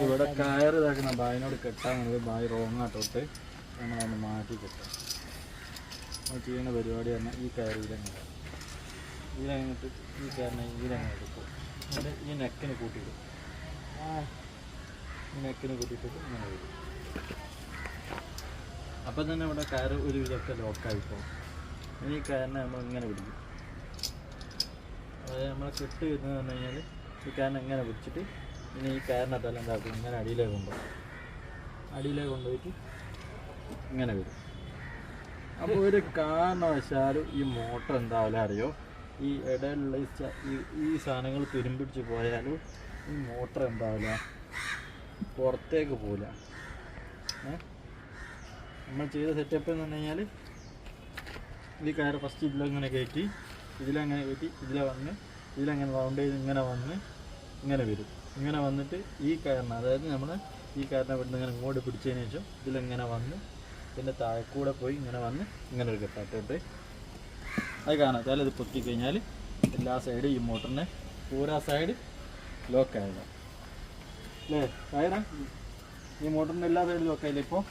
ഇവിടെ കയറ് ഇതാക്കുന്ന ബായിനോട് കെട്ടാൻ വേണ്ടി ബായി റോങ്ങാട്ടോട്ട് നമ്മളൊന്ന് മാറ്റി കെട്ടാം. നമ്മൾ ചെയ്യുന്ന പരിപാടി പറഞ്ഞാൽ ഈ കയറ് ഇതിലങ്ങിട്ട് ഈ കയറിനെ ഇതിലങ്ങനെ എടുക്കും. എന്നിട്ട് ഈ നെക്കിന് കൂട്ടിയിടും. ഈ നെക്കിന് കൂട്ടിയിട്ടിട്ട് ഇങ്ങനെ വരും. അപ്പം തന്നെ ഇവിടെ കയറ് ഒരു വിധമൊക്കെ ലോക്കായിപ്പോൾ. ഇനി ഈ കയറിനെ നമ്മൾ ഇങ്ങനെ പിടിക്കും. അതായത് നമ്മളെ കെട്ട് വരുന്നത് പറഞ്ഞു കഴിഞ്ഞാൽ ഈ കയറിനെ ഇങ്ങനെ പിടിച്ചിട്ട് പിന്നെ ഈ കയറിനകത്തെല്ലാം എന്താക്കും ഇങ്ങനെ അടിയിലേക്ക് കൊണ്ടുപോയിട്ട് ഇങ്ങനെ വരും. അപ്പോൾ ഒരു കാരണവശാലും ഈ മോട്ടർ എന്തായാലും അറിയോ, ഈ ഇടയിലുള്ള ഈ സാധനങ്ങൾ തുരുമ്പിടിച്ച് പോയാലും ഈ മോട്ടർ എന്താവില്ല, പുറത്തേക്ക് പോവില്ല. നമ്മൾ ചെയ്ത സെറ്റപ്പ് എന്ന് പറഞ്ഞു കഴിഞ്ഞാൽ ഈ കയറ് ഫസ്റ്റ് ഇതിലങ്ങനെ കയറ്റി ഇതിലെ വന്ന് ഇതിലങ്ങനെ റൗണ്ട് ചെയ്ത് ഇങ്ങനെ വന്ന് ഇങ്ങനെ വരും. ഇങ്ങനെ വന്നിട്ട് ഈ കയറിന്, അതായത് നമ്മൾ ഈ കയറിനെ വിടുന്ന് ഇങ്ങനെ ഇങ്ങോട്ട് പിടിച്ചതിന് ശേഷം ഇതിലിങ്ങനെ വന്ന് ഇതിൻ്റെ താഴെക്കൂടെ പോയി ഇങ്ങനെ വന്ന് ഇങ്ങനെ ഒരു കെട്ടാട്ടിട്ട് അത് കാണാം. ചില ഇത് പൊത്തിക്കഴിഞ്ഞാൽ എല്ലാ സൈഡും ഈ മോട്ടറിനെ പൂരാ സൈഡ് ലോക്കായതാണ് അല്ലേ? ഈ മോട്ടറിൻ്റെ എല്ലാ സൈഡും ലോക്കായില്ല ഇപ്പോൾ.